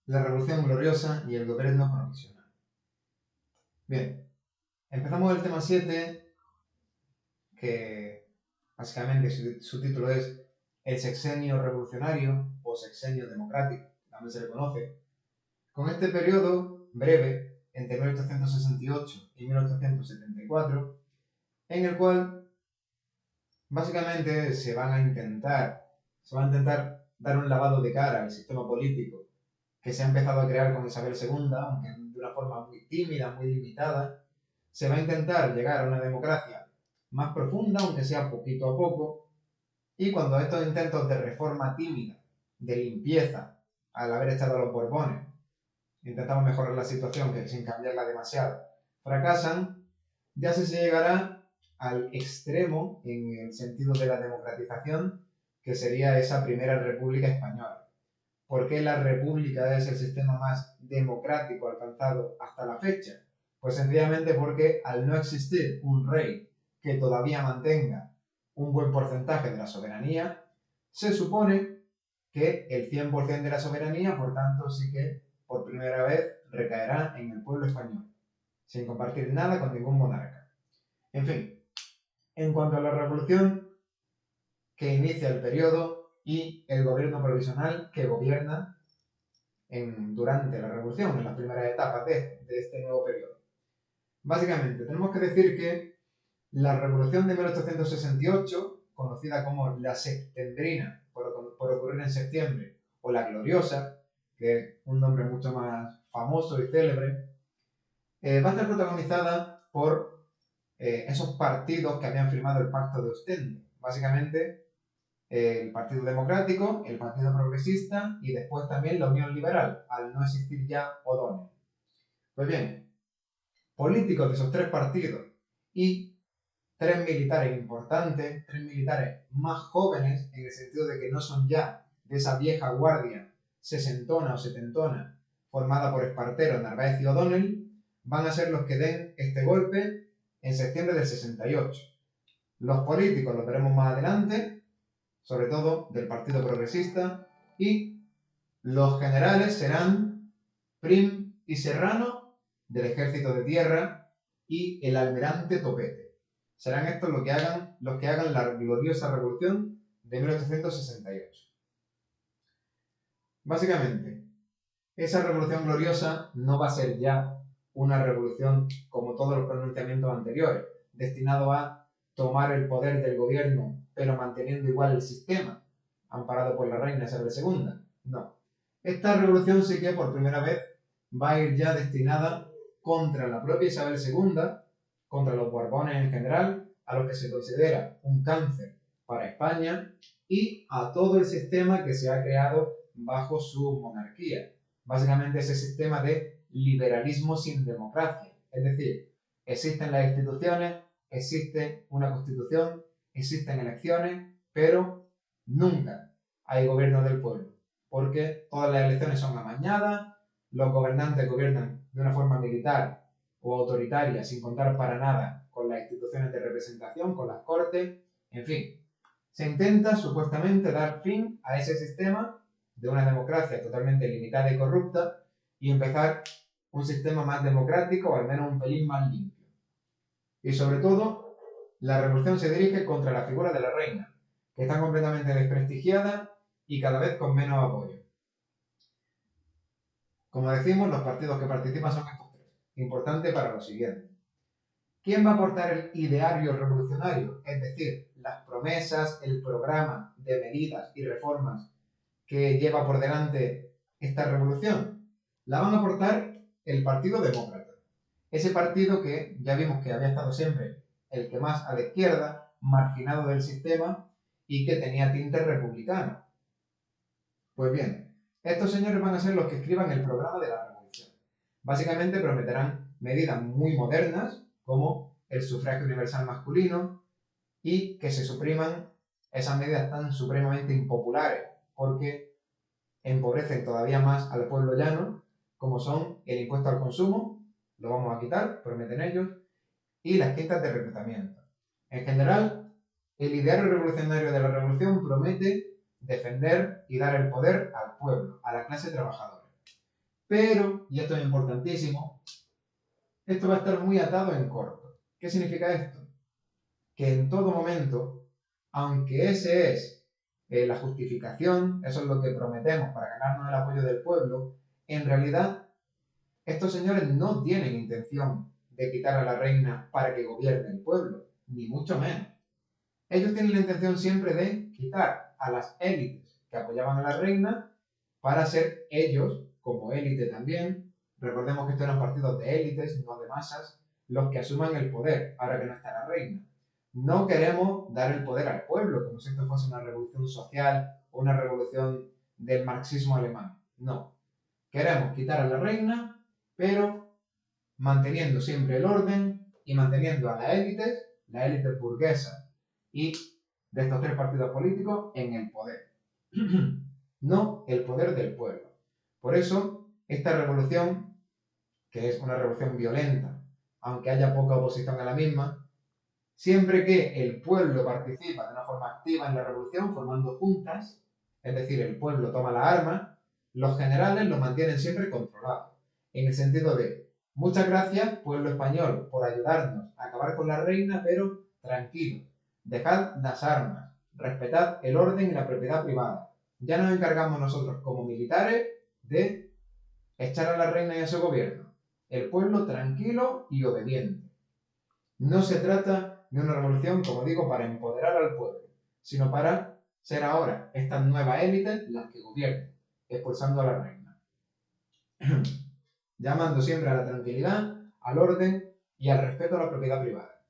la Revolución Gloriosa y el gobierno provisional. Bien, empezamos el tema 7, que básicamente su título es el sexenio revolucionario o sexenio democrático, también se le conoce. Con este periodo breve, entre 1868 y 1874, en el cual básicamente se va a intentar dar un lavado de cara al sistema político que se ha empezado a crear con Isabel II, aunque de una forma muy tímida, muy limitada. Se va a intentar llegar a una democracia más profunda, aunque sea poquito a poco, y cuando estos intentos de reforma tímida, de limpieza, al haber echado a los Borbones, intentamos mejorar la situación que sin cambiarla demasiado, fracasan, ya se llegará al extremo en el sentido de la democratización, que sería esa primera república española. ¿Por qué la república es el sistema más democrático alcanzado hasta la fecha? Pues sencillamente porque al no existir un rey que todavía mantenga un buen porcentaje de la soberanía, se supone que el 100% de la soberanía, por tanto, sí que por primera vez recaerá en el pueblo español, sin compartir nada con ningún monarca. En fin, en cuanto a la revolución que inicia el periodo y el gobierno provisional que gobierna durante la revolución, en las primeras etapas de este nuevo periodo. Básicamente, tenemos que decir que la revolución de 1868, conocida como la septembrina, por ocurrir en septiembre, o la gloriosa, que es un nombre mucho más famoso y célebre, va a estar protagonizada por esos partidos que habían firmado el Pacto de Ostende. Básicamente, el Partido Democrático, el Partido Progresista y después también la Unión Liberal, al no existir ya O'Donnell. Pues bien, políticos de esos tres partidos y tres militares importantes, tres militares más jóvenes, en el sentido de que no son ya de esa vieja guardia sesentona o setentona formada por Espartero, Narváez y O'Donnell, van a ser los que den este golpe en septiembre del 68. Los políticos los veremos más adelante, sobre todo del Partido Progresista, y los generales serán Prim y Serrano, del Ejército de Tierra, y el almirante Topete. Serán estos los que hagan la gloriosa revolución de 1868. Básicamente, esa revolución gloriosa no va a ser ya una revolución como todos los pronunciamientos anteriores, destinado a tomar el poder del gobierno, pero manteniendo igual el sistema, amparado por la reina Isabel II. No. Esta revolución sí que por primera vez va a ir ya destinada contra la propia Isabel II, contra los Borbones en general, a los que se considera un cáncer para España, y a todo el sistema que se ha creado bajo su monarquía. Básicamente ese sistema de liberalismo sin democracia. Es decir, existen las instituciones, existe una constitución, existen elecciones, pero nunca hay gobierno del pueblo, porque todas las elecciones son amañadas, los gobernantes gobiernan de una forma militar o autoritaria, sin contar para nada con las instituciones de representación, con las cortes, en fin. Se intenta supuestamente dar fin a ese sistema de una democracia totalmente limitada y corrupta y empezar un sistema más democrático o al menos un pelín más limpio. Y sobre todo, la revolución se dirige contra la figura de la reina, que está completamente desprestigiada y cada vez con menos apoyo. Como decimos, los partidos que participan son estos tres. Importante para lo siguiente. ¿Quién va a aportar el ideario revolucionario? Es decir, las promesas, el programa de medidas y reformas que lleva por delante esta revolución. La van a aportar el Partido Demócrata. Ese partido que ya vimos que había estado siempre el que más a la izquierda, marginado del sistema y que tenía tinte republicano. Pues bien, estos señores van a ser los que escriban el programa de la revolución. Básicamente prometerán medidas muy modernas, como el sufragio universal masculino, y que se supriman esas medidas tan supremamente impopulares, porque empobrecen todavía más al pueblo llano, como son el impuesto al consumo, lo vamos a quitar, prometen ellos, y las quintas de reclutamiento. En general, el ideario revolucionario de la revolución promete defender y dar el poder al pueblo, a la clase trabajadora. Pero, y esto es importantísimo, esto va a estar muy atado en corto. ¿Qué significa esto? Que en todo momento, aunque ese es la justificación, eso es lo que prometemos para ganarnos el apoyo del pueblo, en realidad estos señores no tienen intención de quitar a la reina para que gobierne el pueblo, ni mucho menos. Ellos tienen la intención siempre de quitar a las élites que apoyaban a la reina para ser ellos, como élite también, recordemos que estos eran partidos de élites, no de masas, los que asuman el poder, ahora que no está la reina. No queremos dar el poder al pueblo, como si esto fuese una revolución social o una revolución del marxismo alemán. No. Queremos quitar a la reina, pero manteniendo siempre el orden y manteniendo a la élite burguesa y de estos tres partidos políticos en el poder. No el poder del pueblo. Por eso, esta revolución, que es una revolución violenta, aunque haya poca oposición a la misma, siempre que el pueblo participa de una forma activa en la revolución, formando juntas, es decir, el pueblo toma la arma, los generales lo mantienen siempre controlado, en el sentido de, muchas gracias, pueblo español, por ayudarnos a acabar con la reina, pero tranquilos, dejad las armas, respetad el orden y la propiedad privada. Ya nos encargamos nosotros como militares de echar a la reina y a su gobierno. El pueblo tranquilo y obediente. No se trata de una revolución, como digo, para empoderar al pueblo, sino para ser ahora estas nuevas élites las que gobiernen, expulsando a la reina. Llamando siempre a la tranquilidad, al orden y al respeto a la propiedad privada,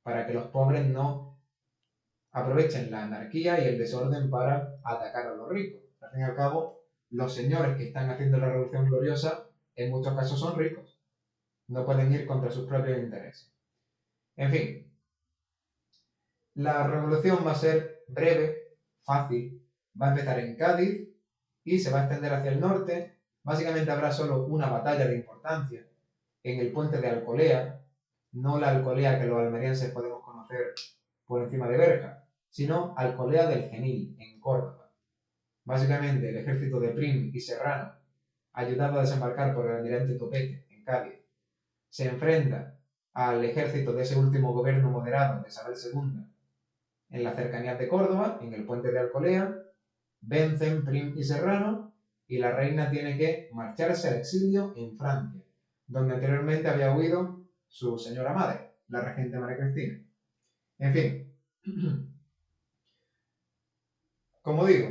para que los pobres no aprovechen la anarquía y el desorden para atacar a los ricos. Al fin y al cabo, los señores que están haciendo la revolución gloriosa en muchos casos son ricos. No pueden ir contra sus propios intereses. En fin, la revolución va a ser breve, fácil, va a empezar en Cádiz y se va a extender hacia el norte. Básicamente habrá solo una batalla de importancia en el puente de Alcolea, no la Alcolea que los almerienses podemos conocer por encima de Berja, sino Alcolea del Genil, en Córdoba. Básicamente el ejército de Prim y Serrano, ayudado a desembarcar por el almirante Topete en Cádiz, se enfrenta al ejército de ese último gobierno moderado de Isabel II en las cercanías de Córdoba, en el puente de Alcolea, vencen Prim y Serrano y la reina tiene que marcharse al exilio en Francia, donde anteriormente había huido su señora madre, la regente María Cristina. En fin, como digo,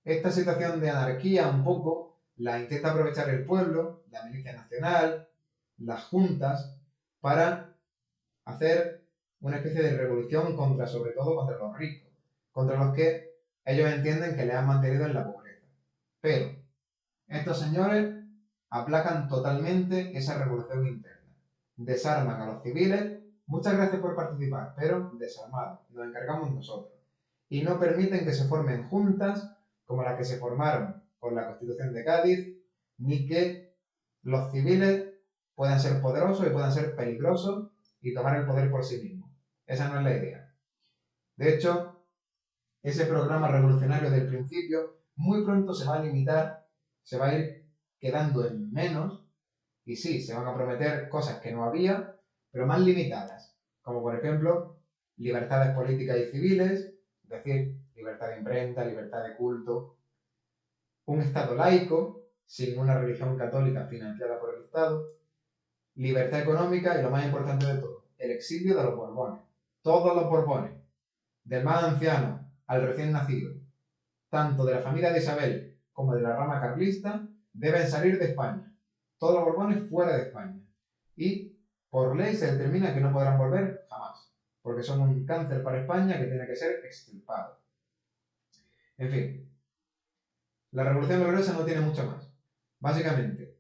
esta situación de anarquía un poco la intenta aprovechar el pueblo, la milicia nacional, las juntas, para hacer una especie de revolución contra, sobre todo, contra los ricos, contra los que ellos entienden que les han mantenido en la pobreza. Pero estos señores aplacan totalmente esa revolución interna. Desarman a los civiles, muchas gracias por participar, pero desarmados, nos encargamos nosotros. Y no permiten que se formen juntas como las que se formaron con la Constitución de Cádiz, ni que los civiles puedan ser poderosos y puedan ser peligrosos y tomar el poder por sí mismos. Esa no es la idea. De hecho, ese programa revolucionario del principio muy pronto se va a limitar, se va a ir quedando en menos, y sí, se van a prometer cosas que no había, pero más limitadas, como por ejemplo libertades políticas y civiles, es decir, libertad de imprenta, libertad de culto, un Estado laico, sin una religión católica financiada por el Estado, libertad económica y lo más importante de todo, el exilio de los Borbones. Todos los Borbones, del más anciano al recién nacido, tanto de la familia de Isabel como de la rama carlista, deben salir de España. Todos los Borbones fuera de España. Y por ley se determina que no podrán volver jamás, porque son un cáncer para España que tiene que ser extirpado. En fin, la Revolución Gloriosa no tiene mucho más. Básicamente,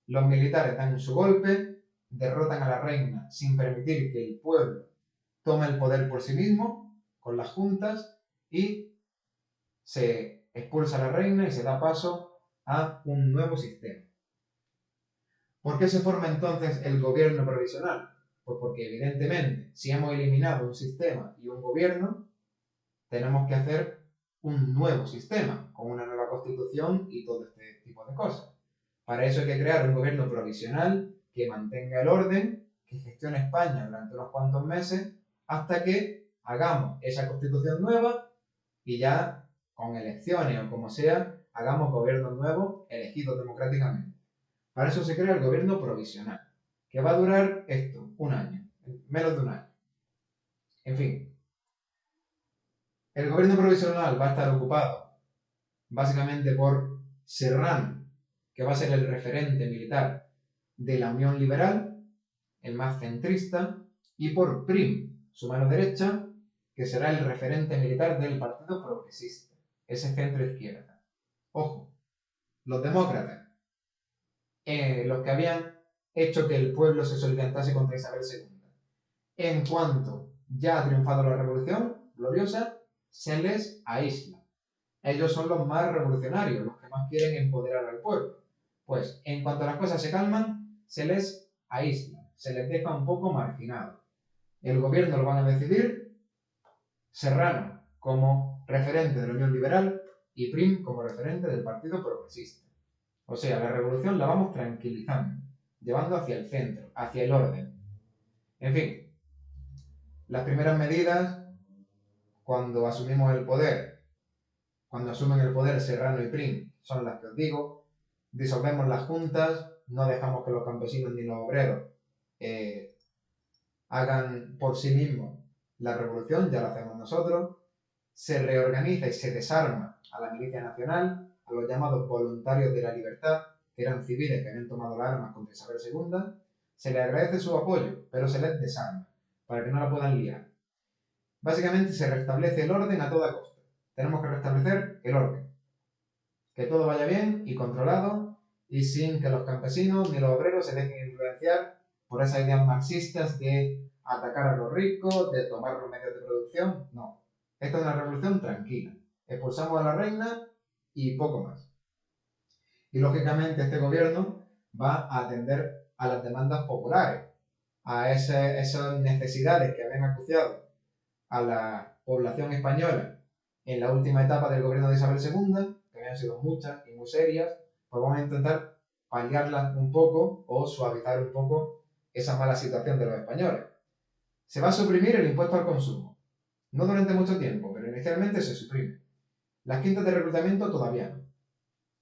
los militares dan su golpe, derrotan a la reina sin permitir que el pueblo tome el poder por sí mismo, con las juntas, y se expulsa a la reina y se da paso a un nuevo sistema. ¿Por qué se forma entonces el gobierno provisional? Pues porque evidentemente, si hemos eliminado un sistema y un gobierno, tenemos que hacer un nuevo sistema, con una nueva constitución y todo este tipo de cosas. Para eso hay que crear un gobierno provisional que mantenga el orden, que gestione España durante unos cuantos meses, hasta que hagamos esa constitución nueva y ya con elecciones o como sea, hagamos gobiernos nuevos elegidos democráticamente. Para eso se crea el gobierno provisional, que va a durar esto, un año, menos de un año. En fin, el gobierno provisional va a estar ocupado básicamente por Serrano, que va a ser el referente militar de la Unión Liberal, el más centrista, y por Prim, su mano derecha, que será el referente militar del Partido Progresista, ese centro izquierda. Ojo, los demócratas, los que habían hecho que el pueblo se solidariamente contra Isabel II. En cuanto ya ha triunfado la revolución gloriosa, se les aísla. Ellos son los más revolucionarios, los que más quieren empoderar al pueblo. Pues en cuanto las cosas se calman, se les aísla, se les deja un poco marginado. El gobierno lo van a decidir Serrano como referente de la Unión Liberal y Prim como referente del Partido Progresista. O sea, la revolución la vamos tranquilizando, llevando hacia el centro, hacia el orden. En fin, las primeras medidas, cuando asumimos el poder, cuando asumen el poder Serrano y Prim, son las que os digo. Disolvemos las juntas, no dejamos que los campesinos ni los obreros hagan por sí mismos la revolución, ya la hacemos nosotros. Se reorganiza y se desarma a la milicia nacional, a los llamados voluntarios de la libertad, que eran civiles que habían tomado las armas contra Isabel II. Se les agradece su apoyo, pero se les desarma, para que no la puedan liar. Básicamente se restablece el orden a toda costa. Tenemos que restablecer el orden. Que todo vaya bien y controlado y sin que los campesinos ni los obreros se dejen influenciar por esas ideas marxistas de atacar a los ricos, de tomar los medios de producción. No. Esta es una revolución tranquila. Expulsamos a la reina y poco más. Y lógicamente este gobierno va a atender a las demandas populares, a esas necesidades que habían acuciado a la población española en la última etapa del gobierno de Isabel II, que habían sido muchas y muy serias, pues vamos a intentar paliarlas un poco o suavizar un poco esa mala situación de los españoles. Se va a suprimir el impuesto al consumo. No durante mucho tiempo, pero inicialmente se suprime. Las quintas de reclutamiento todavía no.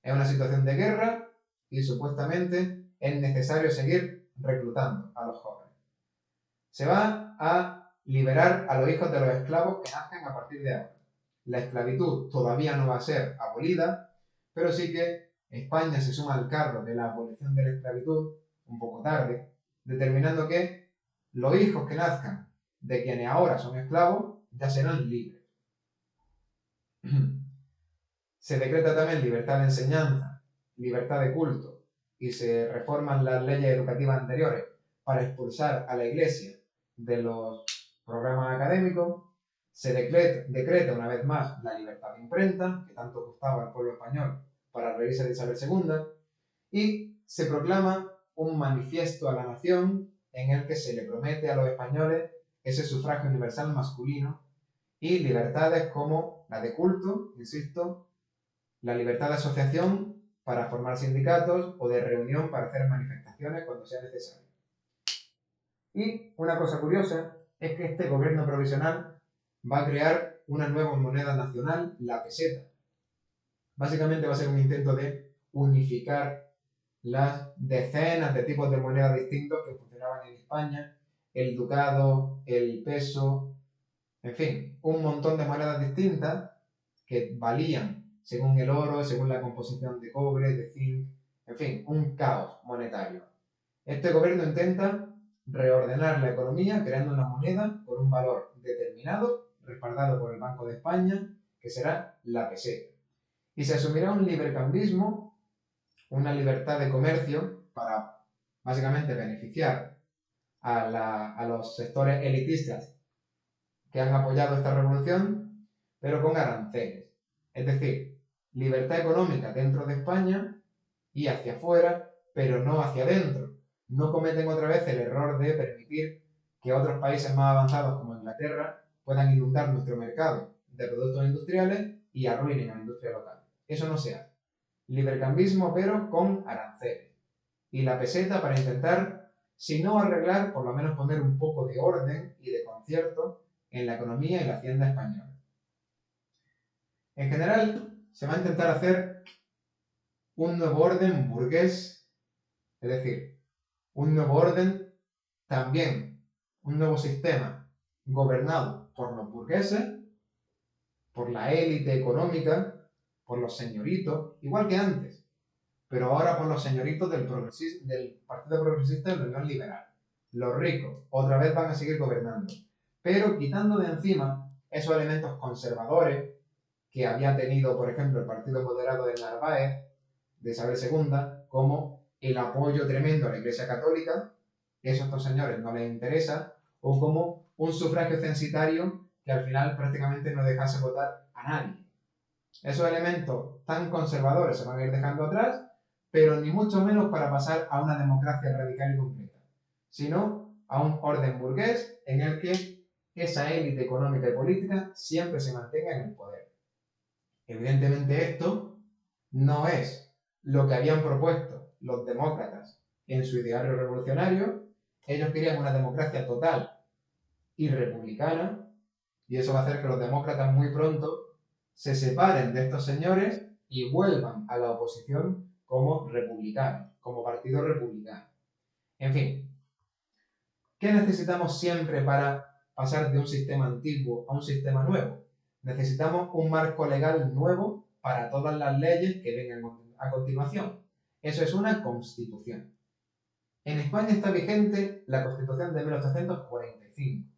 Es una situación de guerra y supuestamente es necesario seguir reclutando a los jóvenes. Se va a liberar a los hijos de los esclavos que nazcan a partir de ahora. La esclavitud todavía no va a ser abolida, pero sí que España se suma al carro de la abolición de la esclavitud un poco tarde, determinando que los hijos que nazcan de quienes ahora son esclavos ya serán libres. Se decreta también libertad de enseñanza, libertad de culto y se reforman las leyes educativas anteriores para expulsar a la Iglesia de los programas académicos. Se decreta una vez más la libertad de imprenta, que tanto gustaba al pueblo español para reírse de Isabel II, y se proclama un manifiesto a la nación en el que se le promete a los españoles ese sufragio universal masculino y libertades como la de culto, insisto, la libertad de asociación para formar sindicatos o de reunión para hacer manifestaciones cuando sea necesario. Y una cosa curiosa es que este gobierno provisional va a crear una nueva moneda nacional, la peseta. Básicamente va a ser un intento de unificar las decenas de tipos de monedas distintos que funcionaban en España, el ducado, el peso, en fin, un montón de monedas distintas que valían según el oro, según la composición de cobre, de zinc, en fin, un caos monetario. Este gobierno intenta reordenar la economía creando una moneda con un valor determinado, respaldado por el Banco de España, que será la peseta. Y se asumirá un librecambismo, una libertad de comercio para básicamente beneficiar a los sectores elitistas que han apoyado esta revolución, pero con aranceles. Es decir, libertad económica dentro de España y hacia afuera, pero no hacia adentro. No cometen otra vez el error de permitir que otros países más avanzados como Inglaterra puedan inundar nuestro mercado de productos industriales y arruinen a la industria local. Eso no se hace. Librecambismo, pero con aranceles. Y la peseta para intentar, si no arreglar, por lo menos poner un poco de orden y de concierto en la economía y la hacienda española. En general, se va a intentar hacer un nuevo orden burgués, es decir, un nuevo orden también, un nuevo sistema gobernado por los burgueses, por la élite económica, por los señoritos, igual que antes, pero ahora por los señoritos del Partido Progresista de la Unión Liberal. Los ricos otra vez van a seguir gobernando, pero quitando de encima esos elementos conservadores que había tenido, por ejemplo, el Partido Moderado de Narváez, de Isabel II, como el apoyo tremendo a la Iglesia Católica, eso a estos señores no les interesa, o como un sufragio censitario que al final prácticamente no dejase votar a nadie. Esos elementos tan conservadores se van a ir dejando atrás, pero ni mucho menos para pasar a una democracia radical y completa, sino a un orden burgués en el que esa élite económica y política siempre se mantenga en el poder. Evidentemente esto no es lo que habían propuesto los demócratas en su ideario revolucionario. Ellos querían una democracia total y republicana, y eso va a hacer que los demócratas muy pronto se separen de estos señores y vuelvan a la oposición como republicanos, como partido republicano. En fin, ¿qué necesitamos siempre para pasar de un sistema antiguo a un sistema nuevo? Necesitamos un marco legal nuevo para todas las leyes que vengan a continuación. Eso es una constitución. En España está vigente la Constitución de 1845.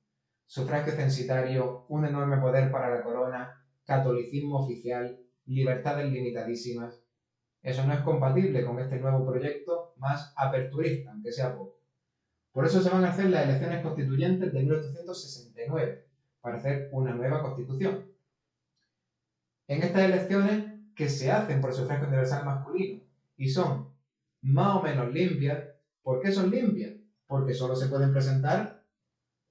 Sufragio censitario, un enorme poder para la corona, catolicismo oficial, libertades limitadísimas. Eso no es compatible con este nuevo proyecto más aperturista, aunque sea poco. Por eso se van a hacer las elecciones constituyentes de 1869, para hacer una nueva constitución. En estas elecciones, que se hacen por sufragio universal masculino y son más o menos limpias, ¿por qué son limpias? Porque solo se pueden presentar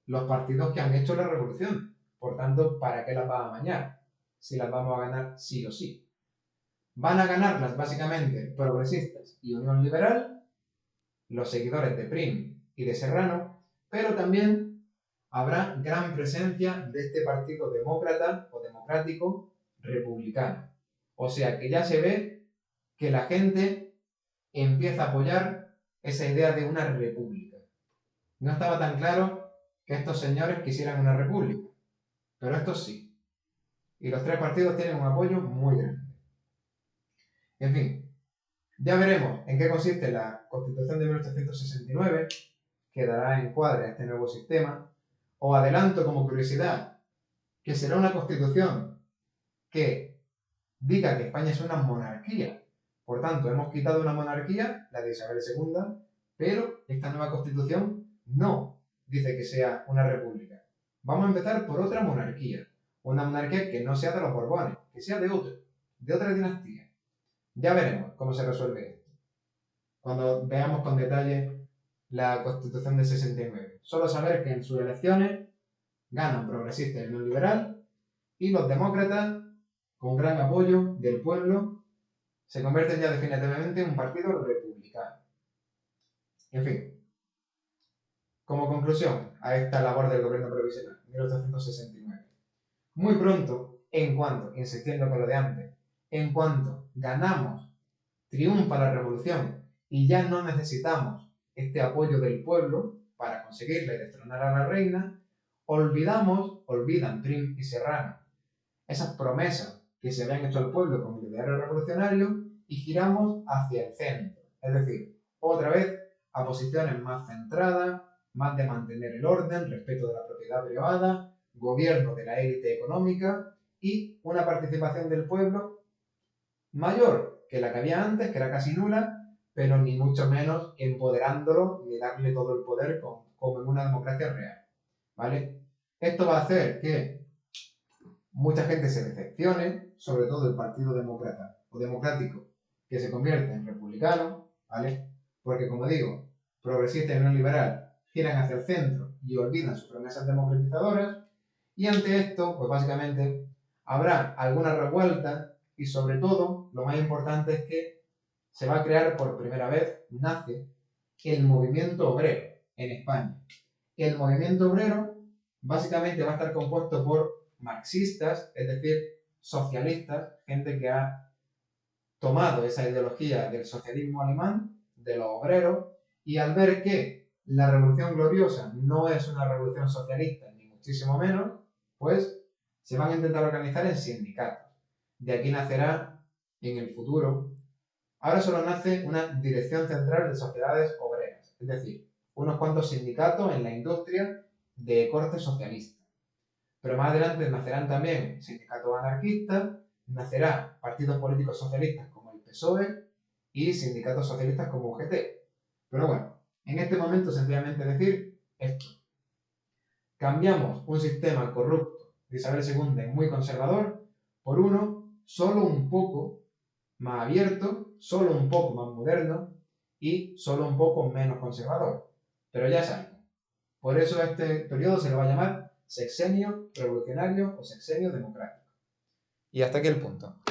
los partidos que han hecho la revolución. Por tanto, ¿para qué las va a amañar? Si las vamos a ganar sí o sí. Van a ganarlas básicamente progresistas y Unión Liberal, los seguidores de Prim y de Serrano, pero también habrá gran presencia de este partido demócrata o democrático republicano. O sea que ya se ve que la gente empieza a apoyar esa idea de una república. No estaba tan claro que estos señores quisieran una república, pero estos sí. Y los tres partidos tienen un apoyo muy grande. En fin, ya veremos en qué consiste la Constitución de 1869, que dará encuadre a este nuevo sistema. Os adelanto como curiosidad que será una constitución que diga que España es una monarquía. Por tanto, hemos quitado una monarquía, la de Isabel II, pero esta nueva constitución no dice que sea una república. Vamos a empezar por otra monarquía. Una monarquía que no sea de los Borbones, que sea de otra dinastía. Ya veremos cómo se resuelve esto, cuando veamos con detalle la Constitución de 69. Solo saber que en sus elecciones ganan progresistas y Unión Liberal, y los demócratas, con gran apoyo del pueblo, se convierten ya definitivamente en un partido republicano. En fin, como conclusión a esta labor del gobierno provisional, 1869. Muy pronto, insistiendo con lo de antes, en cuanto ganamos, triunfa la revolución y ya no necesitamos este apoyo del pueblo para conseguirla y destronar a la reina, olvidan Prim y Serrano esas promesas que se habían hecho al pueblo con el ideario revolucionario y giramos hacia el centro. Es decir, otra vez a posiciones más centradas, más de mantener el orden, respeto de la propiedad privada, gobierno de la élite económica y una participación del pueblo mayor que la que había antes, que era casi nula, pero ni mucho menos empoderándolo ni darle todo el poder como en una democracia real. ¿Vale? Esto va a hacer que mucha gente se decepcione, sobre todo el Partido Demócrata o Democrático, que se convierte en republicano, ¿vale? Porque, como digo, progresista y no liberal giran hacia el centro y olvidan sus promesas democratizadoras, y ante esto, pues básicamente, Habrá alguna revuelta y sobre todo, lo más importante es que se va a crear por primera vez, nace el movimiento obrero en España. El movimiento obrero básicamente va a estar compuesto por marxistas, es decir, socialistas, gente que ha tomado esa ideología del socialismo alemán, de los obreros, y al ver que la Revolución Gloriosa no es una revolución socialista, ni muchísimo menos, pues se van a intentar organizar en sindicatos. De aquí nacerá en el futuro. Ahora solo nace una Dirección Central de Sociedades Obreras, es decir, unos cuantos sindicatos en la industria de corte socialista. Pero más adelante nacerán también sindicatos anarquistas, nacerán partidos políticos socialistas como el PSOE y sindicatos socialistas como UGT. Pero bueno, en este momento sencillamente decir esto. Cambiamos un sistema corrupto de Isabel II muy conservador por uno solo un poco más abierto, solo un poco más moderno y solo un poco menos conservador. Pero ya es algo. Por eso a este periodo se le va a llamar sexenio revolucionario o sexenio democrático. Y hasta aquí el punto.